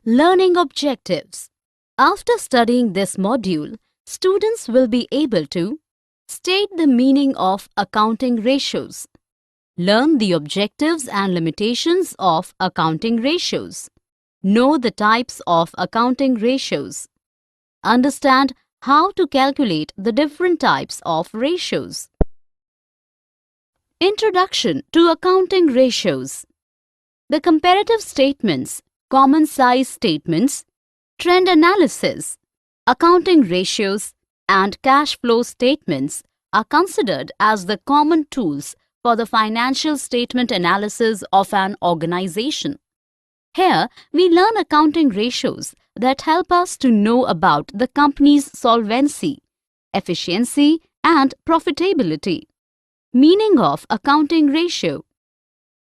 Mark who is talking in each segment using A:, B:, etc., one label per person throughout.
A: Learning objectives. After studying this module, students will be able to state the meaning of accounting ratios, learn the objectives and limitations of accounting ratios, know the types of accounting ratios, understand how to calculate the different types of ratios. Introduction to accounting ratios. The comparative statements, common size statements, trend analysis, accounting ratios, and cash flow statements are considered as the common tools for the financial statement analysis of an organization. Here, we learn accounting ratios that help us to know about the company's solvency, efficiency, and profitability. Meaning of accounting ratio.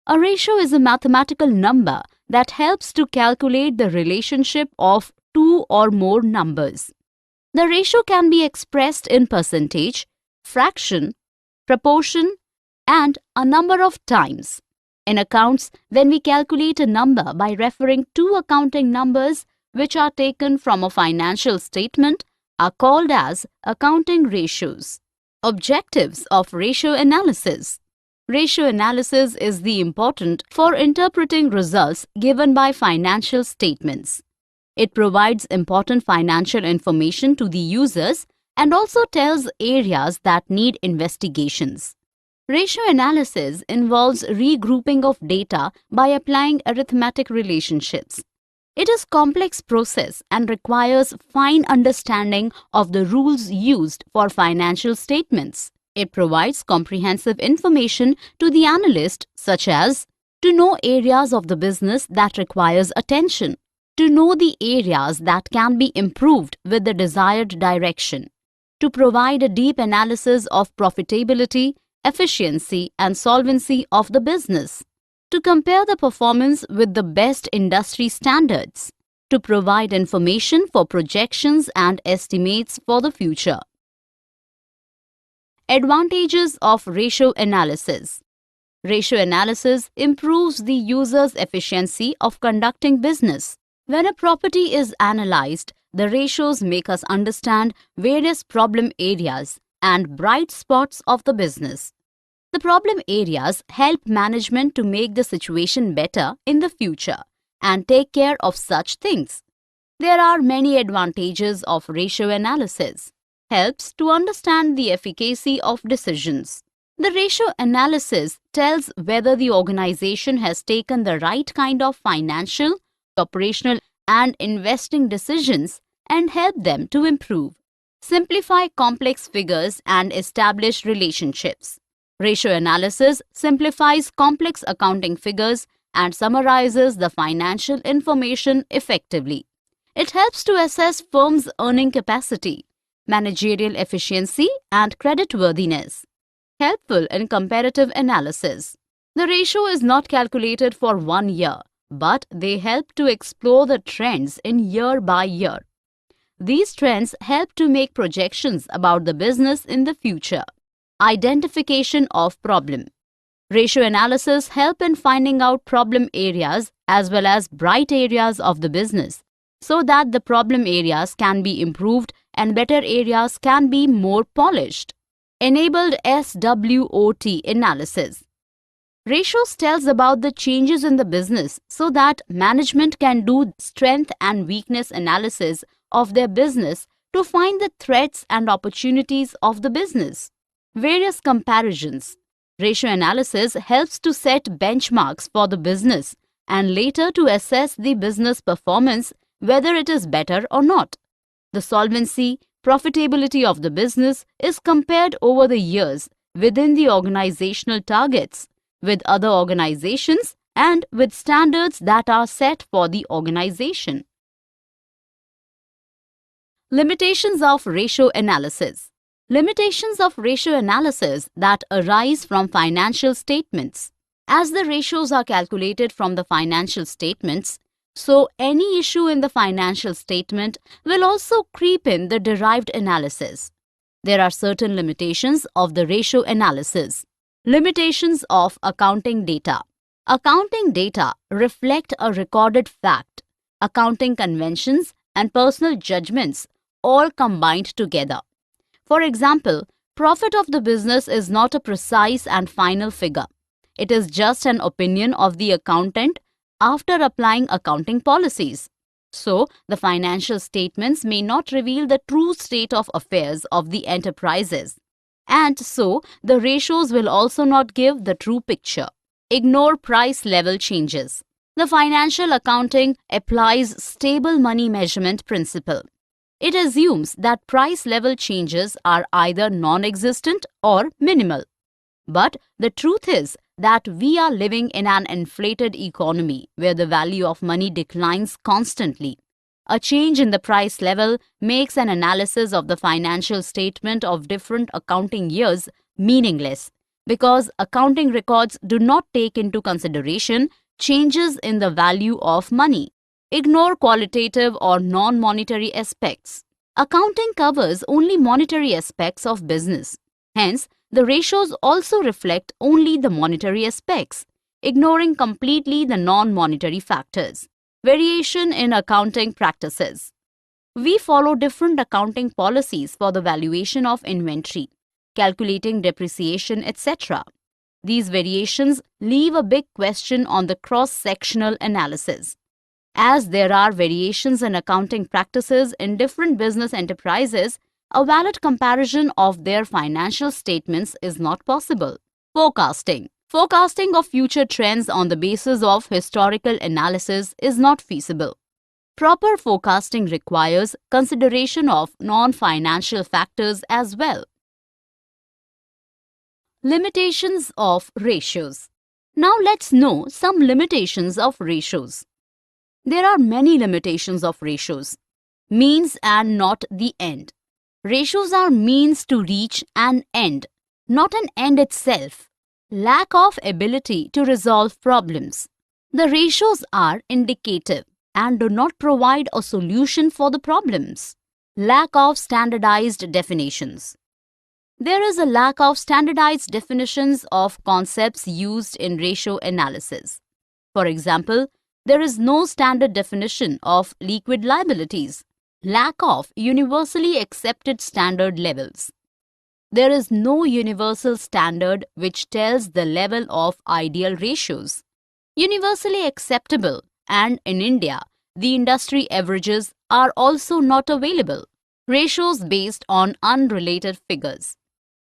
A: A ratio is a mathematical number that helps to calculate the relationship of two or more numbers. The ratio can be expressed in percentage, fraction, proportion, and a number of times. In accounts, when we calculate a number by referring two accounting numbers which are taken from a financial statement are called as accounting ratios. Objectives of ratio analysis. Ratio analysis is the important for interpreting results given by financial statements. It provides important financial information to the users and also tells areas that need investigations. Ratio analysis involves regrouping of data by applying arithmetic relationships. It is a complex process and requires fine understanding of the rules used for financial statements. It provides comprehensive information to the analyst, such as to know areas of the business that requires attention, to know the areas that can be improved with the desired direction, to provide a deep analysis of profitability, efficiency, and solvency of the business, to compare the performance with the best industry standards, to provide information for projections and estimates for the future. Advantages of ratio analysis. Ratio analysis improves the user's efficiency of conducting business. When a property is analyzed, the ratios make us understand various problem areas and bright spots of the business. The problem areas help management to make the situation better in the future and take care of such things. There are many advantages of ratio analysis. Helps to understand the efficacy of decisions. The ratio analysis tells whether the organization has taken the right kind of financial, operational, and investing decisions and help them to improve, simplify complex figures, and establish relationships. Ratio analysis simplifies complex accounting figures and summarizes the financial information effectively. It helps to assess firms' earning capacity, managerial efficiency, and creditworthiness. Helpful in comparative analysis. The ratio is not calculated for 1 year, but they help to explore the trends in year by year. These trends help to make projections about the business in the future. Identification of problem. Ratio analysis help in finding out problem areas as well as bright areas of the business so that the problem areas can be improved and better areas can be more polished. Enabled SWOT analysis. Ratios tells about the changes in the business so that management can do strength and weakness analysis of their business to find the threats and opportunities of the business. Various comparisons. Ratio analysis helps to set benchmarks for the business and later to assess the business performance whether it is better or not. The solvency, profitability of the business is compared over the years within the organizational targets, with other organizations, and with standards that are set for the organization. Limitations of ratio analysis. Limitations of ratio analysis that arise from financial statements. As the ratios are calculated from the financial statements, so any issue in the financial statement will also creep in the derived analysis. There are certain limitations of the ratio analysis. Limitations of accounting data. Accounting data reflect a recorded fact. accounting conventions, and personal judgments all combined together. For example, profit of the business is not a precise and final figure. It is just an opinion of the accountant after applying accounting policies. So, the financial statements may not reveal the true state of affairs of the enterprises. And so, the ratios will also not give the true picture. Ignore price level changes. The financial accounting applies stable money measurement principle. It assumes that price level changes are either non-existent or minimal. But the truth is that we are living in an inflated economy where the value of money declines constantly. A change in the price level makes an analysis of the financial statement of different accounting years meaningless because accounting records do not take into consideration changes in the value of money. Ignore qualitative or non-monetary aspects. Accounting covers only monetary aspects of business. Hence, the ratios also reflect only the monetary aspects, ignoring completely the non-monetary factors. Variation in accounting practices. We follow different accounting policies for the valuation of inventory, calculating depreciation, etc. These variations leave a big question on the cross-sectional analysis. As there are variations in accounting practices in different business enterprises, a valid comparison of their financial statements is not possible. Forecasting. Forecasting of future trends on the basis of historical analysis is not feasible. Proper forecasting requires consideration of non-financial factors as well. Limitations of ratios. Now let's know some limitations of ratios. There are many limitations of ratios. Means and not the end. Ratios are means to reach an end, not an end itself. Lack of ability to resolve problems. The ratios are indicative and do not provide a solution for the problems. Lack of standardized definitions. There is a lack of standardized definitions of concepts used in ratio analysis. For example, there is no standard definition of liquid liabilities. Lack of universally accepted standard levels. There is no universal standard which tells the level of ideal ratios. Universally acceptable, and in India, the industry averages are also not available. Ratios based on unrelated figures.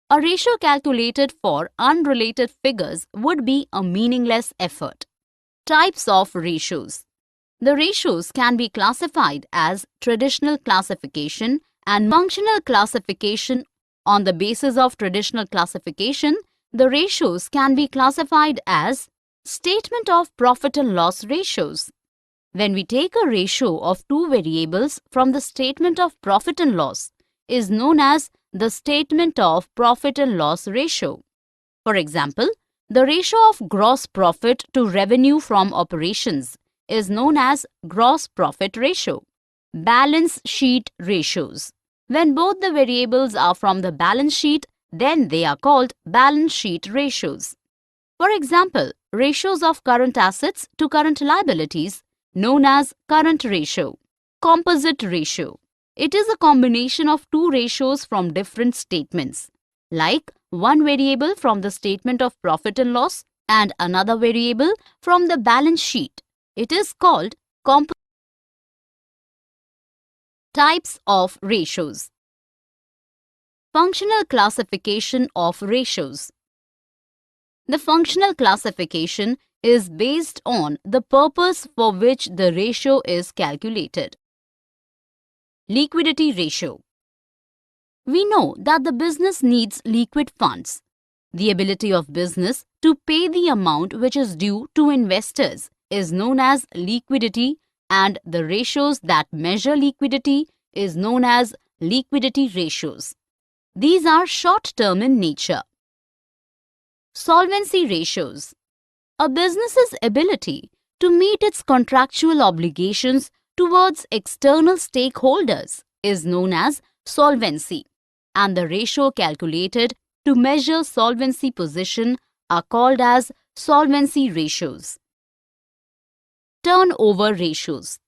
A: A ratio calculated for unrelated figures would be a meaningless effort. Types of ratios. The ratios can be classified as traditional classification and functional classification. On the basis of traditional classification, the ratios can be classified as statement of profit and loss ratios. When we take a ratio of two variables from the statement of profit and loss, is known as the statement of profit and loss ratio. For example, the ratio of gross profit to revenue from operations is known as gross profit ratio. Balance sheet ratios. When both the variables are from the balance sheet, then they are called balance sheet ratios. For example, ratios of current assets to current liabilities, known as current ratio. Composite ratio. It is a combination of two ratios from different statements, like one variable from the statement of profit and loss and another variable from the balance sheet. It is called composite. Types of ratios. Functional classification of ratios. The functional classification is based on the purpose for which the ratio is calculated. Liquidity ratio. We know that the business needs liquid funds. The ability of business to pay the amount which is due to investors is known as liquidity, and the ratios that measure liquidity is known as liquidity ratios. These are short-term in nature. Solvency ratios. A business's ability to meet its contractual obligations towards external stakeholders is known as solvency, and the ratio calculated to measure solvency position are called as solvency ratios. Turnover ratios.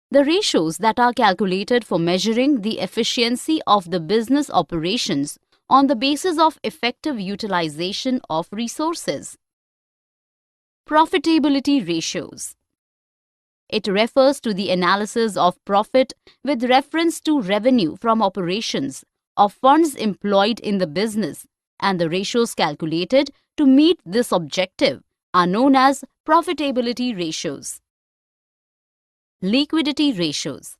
A: The ratios that are calculated for measuring the efficiency of the business operations on the basis of effective utilization of resources. Profitability ratios. It refers to the analysis of profit with reference to revenue from operations of funds employed in the business, and the ratios calculated to meet this objective are known as profitability ratios. Liquidity ratios.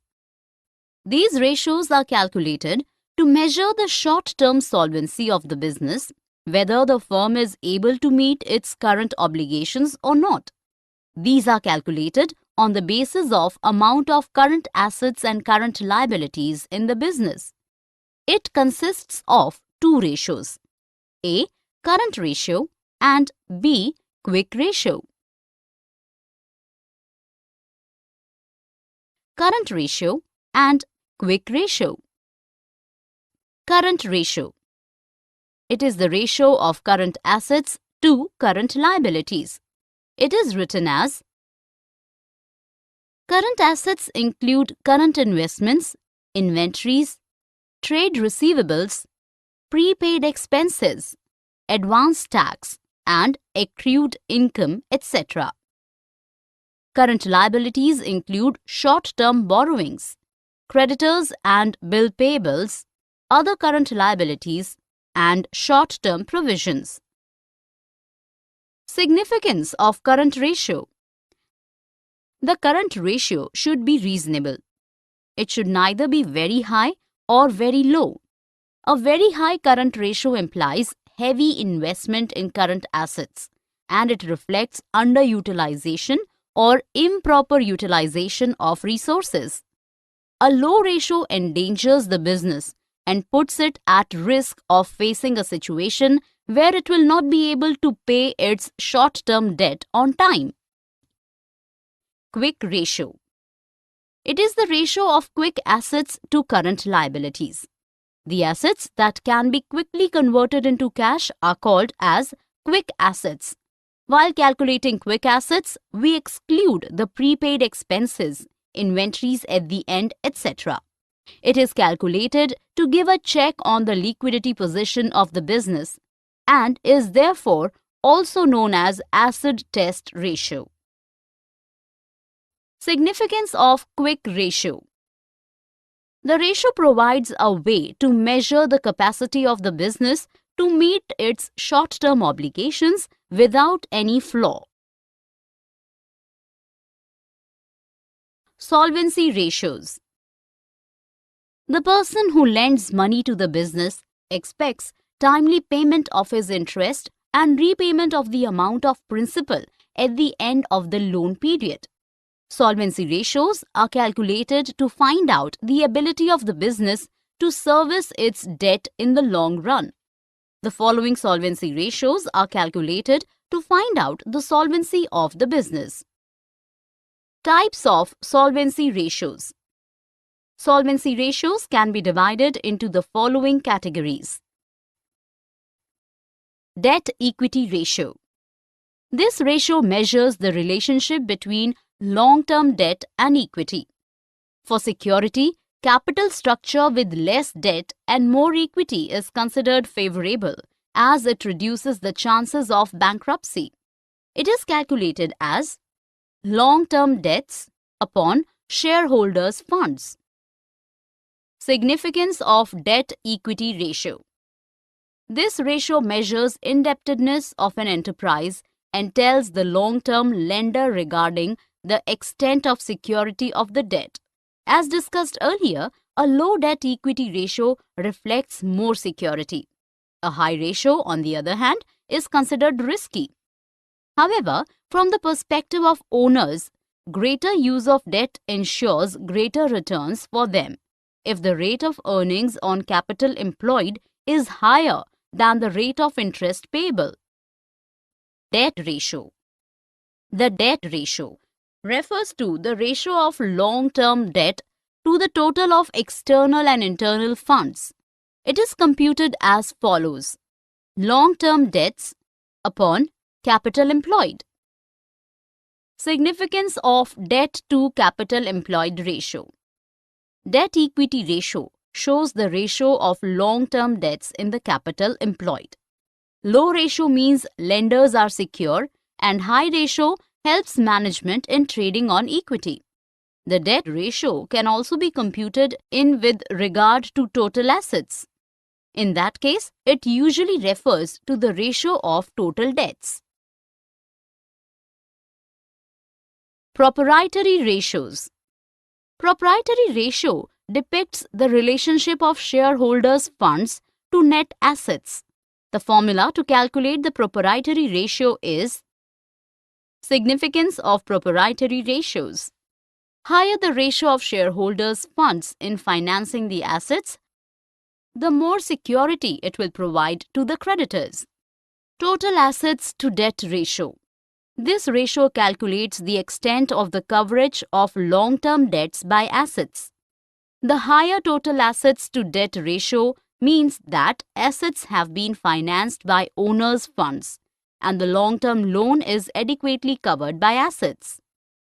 A: These ratios are calculated to measure the short-term solvency of the business, whether the firm is able to meet its current obligations or not. These are calculated on the basis of amount of current assets and current liabilities in the business. It consists of two ratios, A. Current ratio and B. Quick ratio. Current ratio and quick ratio. Current ratio. It is the ratio of current assets to current liabilities. It is written as: current assets include current investments, inventories, trade receivables, prepaid expenses, advance tax, and accrued income, etc. Current liabilities include short-term borrowings, creditors and bill payables, other current liabilities, and short-term provisions. Significance of current ratio. The current ratio should be reasonable. It should neither be very high or very low. A very high current ratio implies heavy investment in current assets, and it reflects underutilization or improper utilization of resources. A low ratio endangers the business and puts it at risk of facing a situation where it will not be able to pay its short-term debt on time. Quick ratio. It is the ratio of quick assets to current liabilities. The assets that can be quickly converted into cash are called as quick assets. While calculating quick assets, we exclude the prepaid expenses, inventories at the end, etc. It is calculated to give a check on the liquidity position of the business and is therefore also known as acid test ratio. Significance of quick ratio. The ratio provides a way to measure the capacity of the business to meet its short-term obligations without any flaw. Solvency ratios. The person who lends money to the business expects timely payment of his interest and repayment of the amount of principal at the end of the loan period. Solvency ratios are calculated to find out the ability of the business to service its debt in the long run. The following solvency ratios are calculated to find out the solvency of the business. Types of solvency ratios. Solvency ratios can be divided into the following categories. Debt-equity ratio. This ratio measures the relationship between long-term debt and equity. For security, capital structure with less debt and more equity is considered favorable as it reduces the chances of bankruptcy. It is calculated as long-term debts upon shareholders' funds. Significance of debt-equity ratio. This ratio measures indebtedness of an enterprise and tells the long-term lender regarding the extent of security of the debt. As discussed earlier, a low debt-equity ratio reflects more security. A high ratio, on the other hand, is considered risky. However, from the perspective of owners, greater use of debt ensures greater returns for them if the rate of earnings on capital employed is higher than the rate of interest payable. Debt ratio. The debt ratio refers to the ratio of long-term debt to the total of external and internal funds. It is computed as follows: long-term debts upon capital employed. Significance of debt to capital employed ratio. Debt equity ratio shows the ratio of long-term debts in the capital employed. Low ratio means lenders are secure and high ratio helps management in trading on equity. The debt ratio can also be computed in with regard to total assets. In that case, it usually refers to the ratio of total debts. Proprietary ratios. Proprietary ratio depicts the relationship of shareholders' funds to net assets. The formula to calculate the proprietary ratio is significance of proprietary ratios. Higher the ratio of shareholders' funds in financing the assets, the more security it will provide to the creditors. Total assets to debt ratio. This ratio calculates the extent of the coverage of long-term debts by assets. The higher total assets to debt ratio means that assets have been financed by owners' funds and the long-term loan is adequately covered by assets.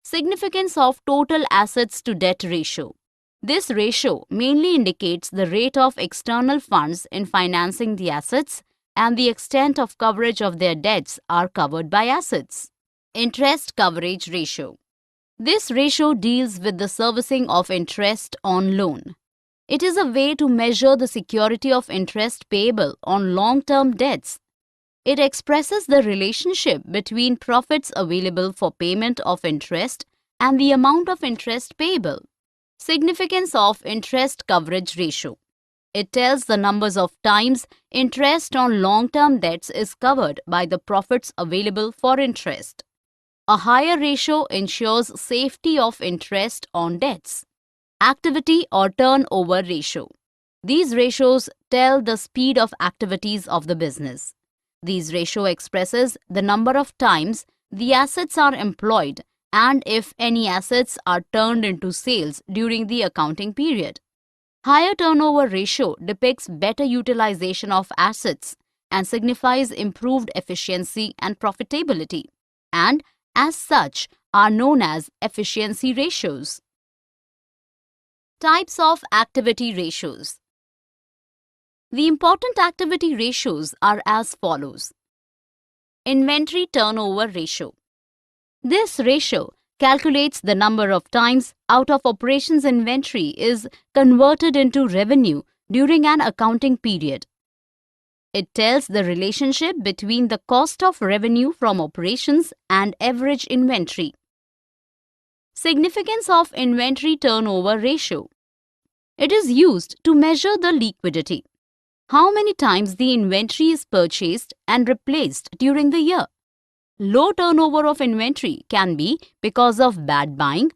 A: Significance of total assets to debt ratio. This ratio mainly indicates the rate of external funds in financing the assets and the extent of coverage of their debts are covered by assets. Interest coverage ratio. This ratio deals with the servicing of interest on loan. It is a way to measure the security of interest payable on long-term debts. It expresses the relationship between profits available for payment of interest and the amount of interest payable. Significance of interest coverage ratio. It tells the numbers of times interest on long-term debts is covered by the profits available for interest. A higher ratio ensures safety of interest on debts. Activity or turnover ratio. These ratios tell the speed of activities of the business. These ratio expresses the number of times the assets are employed and if any assets are turned into sales during the accounting period. Higher turnover ratio depicts better utilization of assets and signifies improved efficiency and profitability, and as such are known as efficiency ratios. Types of activity ratios. The important activity ratios are as follows. Inventory turnover ratio. This ratio calculates the number of times out of operations inventory is converted into revenue during an accounting period. It tells the relationship between the cost of revenue from operations and average inventory. Significance of inventory turnover ratio. It is used to measure the liquidity. How many times the inventory is purchased and replaced during the year. Low turnover of inventory can be because of bad buying,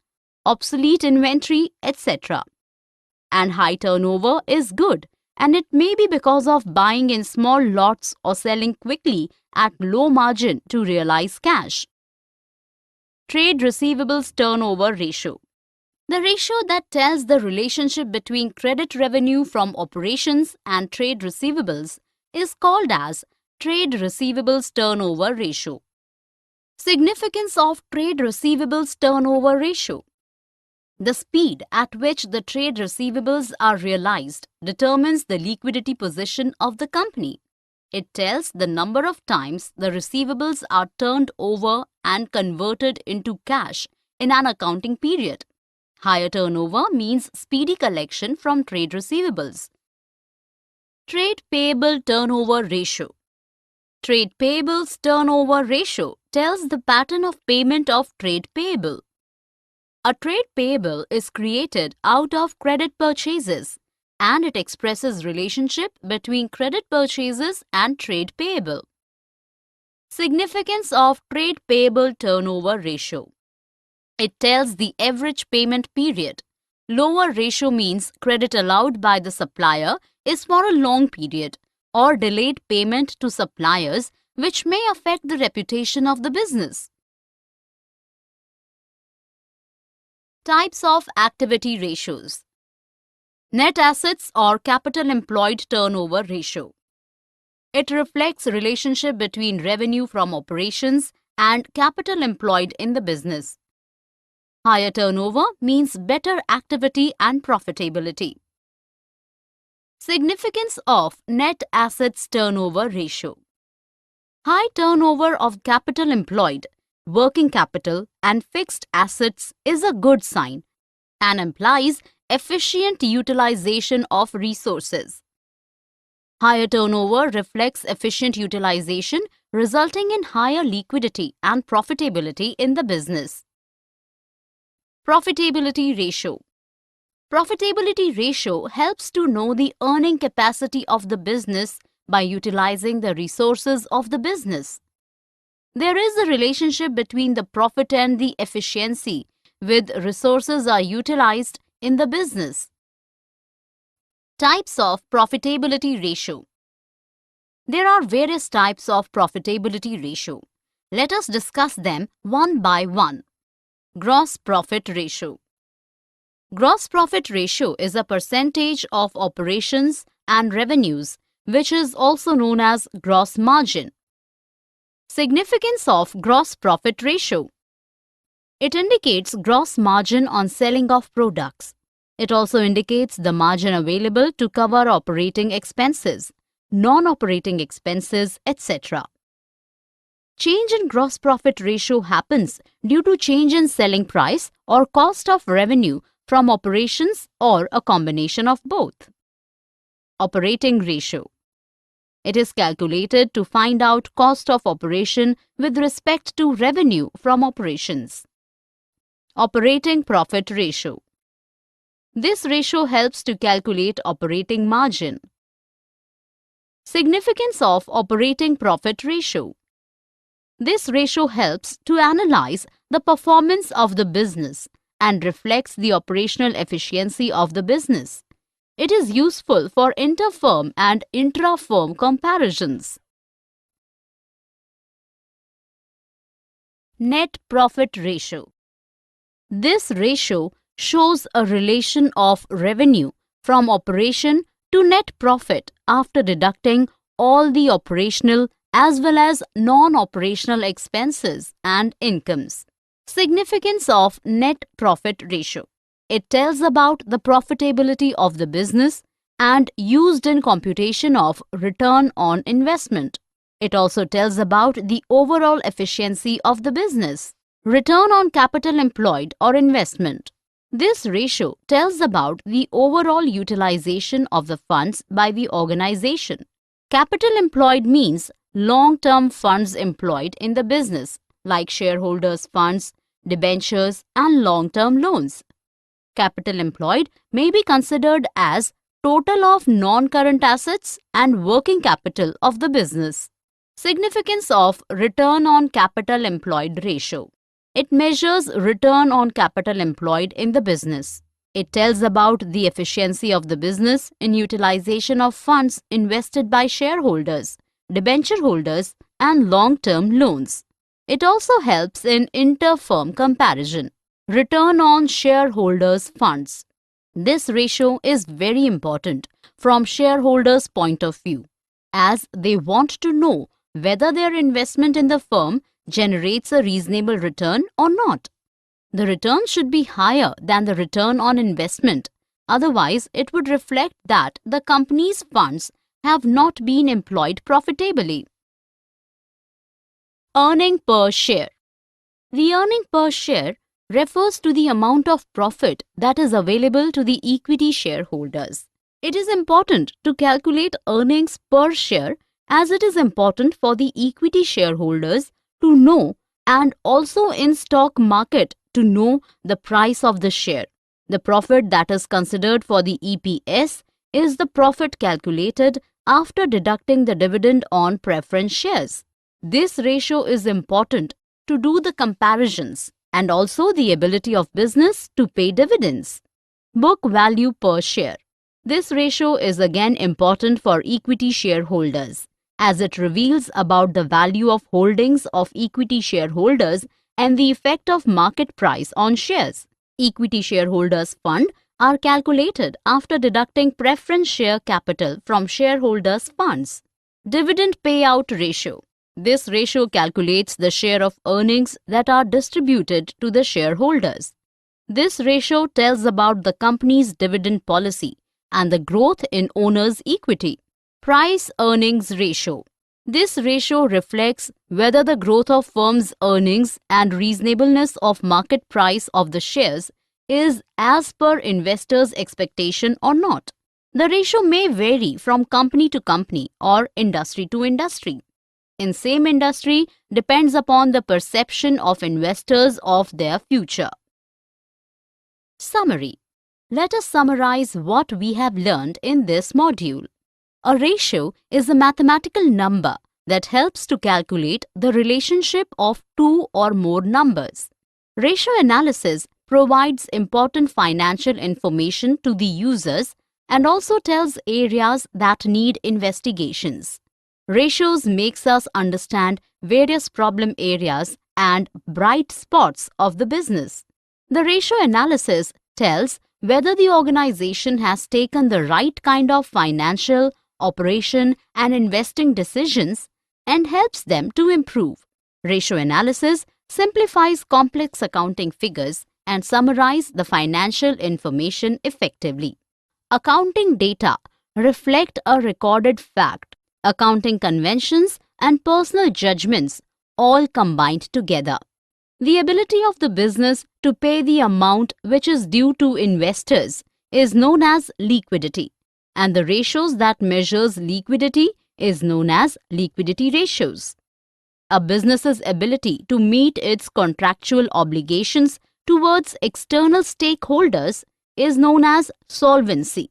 A: obsolete inventory, etc. And high turnover is good, and it may be because of buying in small lots or selling quickly at low margin to realize cash. Trade receivables turnover ratio. The ratio that tells the relationship between credit revenue from operations and trade receivables is called as trade receivables turnover ratio. Significance of trade receivables turnover ratio. The speed at which the trade receivables are realized determines the liquidity position of the company. It tells the number of times the receivables are turned over and converted into cash in an accounting period. Higher turnover means speedy collection from trade receivables. Trade payable turnover ratio. Trade payables turnover ratio tells the pattern of payment of trade payable. A trade payable is created out of credit purchases and it expresses relationship between credit purchases and trade payable. Significance of trade payable turnover ratio. It tells the average payment period. Lower ratio means credit allowed by the supplier is for a long period or delayed payment to suppliers which may affect the reputation of the business. Types of activity ratios. Net assets or capital employed turnover ratio. It reflects relationship between revenue from operations and capital employed in the business. Higher turnover means better activity and profitability. Significance of net assets turnover ratio. High turnover of capital employed, working capital, and fixed assets is a good sign and implies efficient utilization of resources. Higher turnover reflects efficient utilization, resulting in higher liquidity and profitability in the business. Profitability ratio. Profitability ratio helps to know the earning capacity of the business by utilizing the resources of the business. There is a relationship between the profit and the efficiency with resources are utilized in the business. Types of profitability ratio. There are various types of profitability ratio. Let us discuss them one by one. Gross profit ratio. Gross profit ratio is a percentage of operations and revenues, which is also known as gross margin. Significance of gross profit ratio. It indicates gross margin on selling of products. It also indicates the margin available to cover operating expenses, non-operating expenses, etc. Change in gross profit ratio happens due to change in selling price or cost of revenue from operations or a combination of both. Operating ratio. It is calculated to find out cost of operation with respect to revenue from operations. Operating profit ratio. This ratio helps to calculate operating margin. Significance of operating profit ratio. This ratio helps to analyze the performance of the business and reflects the operational efficiency of the business. It is useful for inter-firm and intra-firm comparisons. Net profit ratio. This ratio shows a relation of revenue from operation to net profit after deducting all the operational as well as non-operational expenses and incomes. Significance of net profit ratio. It tells about the profitability of the business and used in computation of return on investment. It also tells about the overall efficiency of the business. Return on capital employed or investment. This ratio tells about the overall utilization of the funds by the organization. Capital employed means long-term funds employed in the business like shareholders' funds, debentures, and long-term loans. Capital employed may be considered as total of non-current assets and working capital of the business. Significance of return on capital employed ratio. It measures return on capital employed in the business. It tells about the efficiency of the business in utilization of funds invested by shareholders, debenture holders, and long-term loans. It also helps in inter-firm comparison. Return on shareholders' funds. This ratio is very important from shareholders' point of view, as they want to know whether their investment in the firm generates a reasonable return or not. The return should be higher than the return on investment. Otherwise, it would reflect that the company's funds have not been employed profitably. Earning per share. The earning per share refers to the amount of profit that is available to the equity shareholders. It is important to calculate earnings per share as it is important for the equity shareholders to know and also in stock market to know the price of the share. The profit that is considered for the EPS is the profit calculated after deducting the dividend on preference shares. This ratio is important to do the comparisons and also the ability of business to pay dividends. Book value per share. This ratio is again important for equity shareholders as it reveals about the value of holdings of equity shareholders and the effect of market price on shares. Equity shareholders' fund are calculated after deducting preference share capital from shareholders' funds. Dividend payout ratio. This ratio calculates the share of earnings that are distributed to the shareholders. This ratio tells about the company's dividend policy and the growth in owners' equity. Price-earnings ratio. This ratio reflects whether the growth of firm's earnings and reasonableness of market price of the shares is as per investors' expectation or not. The ratio may vary from company to company or industry to industry. In same industry depends upon the perception of investors of their future. Summary. Let us summarize what we have learned in this module. A ratio is a mathematical number that helps to calculate the relationship of two or more numbers. Ratio analysis provides important financial information to the users and also tells areas that need investigations. Ratios makes us understand various problem areas and bright spots of the business. The ratio analysis tells whether the organization has taken the right kind of financial, operation and investing decisions and helps them to improve. Ratio analysis simplifies complex accounting figures and summarizes the financial information effectively. Accounting data reflect a recorded fact, accounting conventions and personal judgments all combined together. The ability of the business to pay the amount which is due to investors is known as liquidity, and the ratios that measures liquidity is known as liquidity ratios. A business's ability to meet its contractual obligations towards external stakeholders is known as solvency,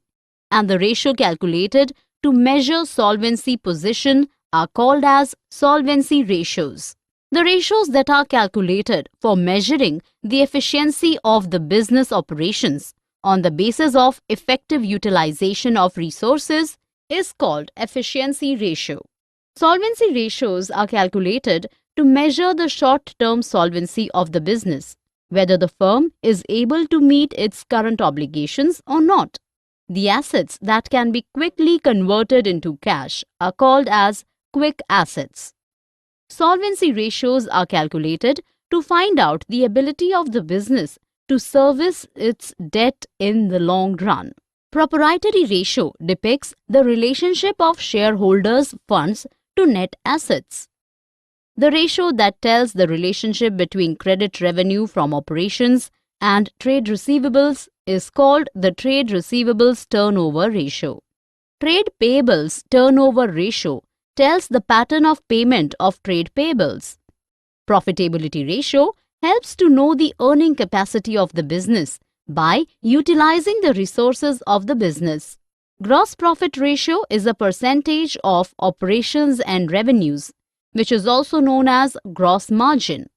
A: and the ratio calculated to measure solvency position are called as solvency ratios. The ratios that are calculated for measuring the efficiency of the business operations on the basis of effective utilization of resources is called efficiency ratio. Solvency ratios are calculated to measure the short-term solvency of the business, whether the firm is able to meet its current obligations or not. The assets that can be quickly converted into cash are called as quick assets. Solvency ratios are calculated to find out the ability of the business to service its debt in the long run. Proprietary ratio depicts the relationship of shareholders' funds to net assets. The ratio that tells the relationship between credit revenue from operations and trade receivables is called the trade receivables turnover ratio. Trade payables turnover ratio tells the pattern of payment of trade payables. Profitability ratio helps to know the earning capacity of the business by utilizing the resources of the business. Gross profit ratio is a percentage of operations and revenues, which is also known as gross margin.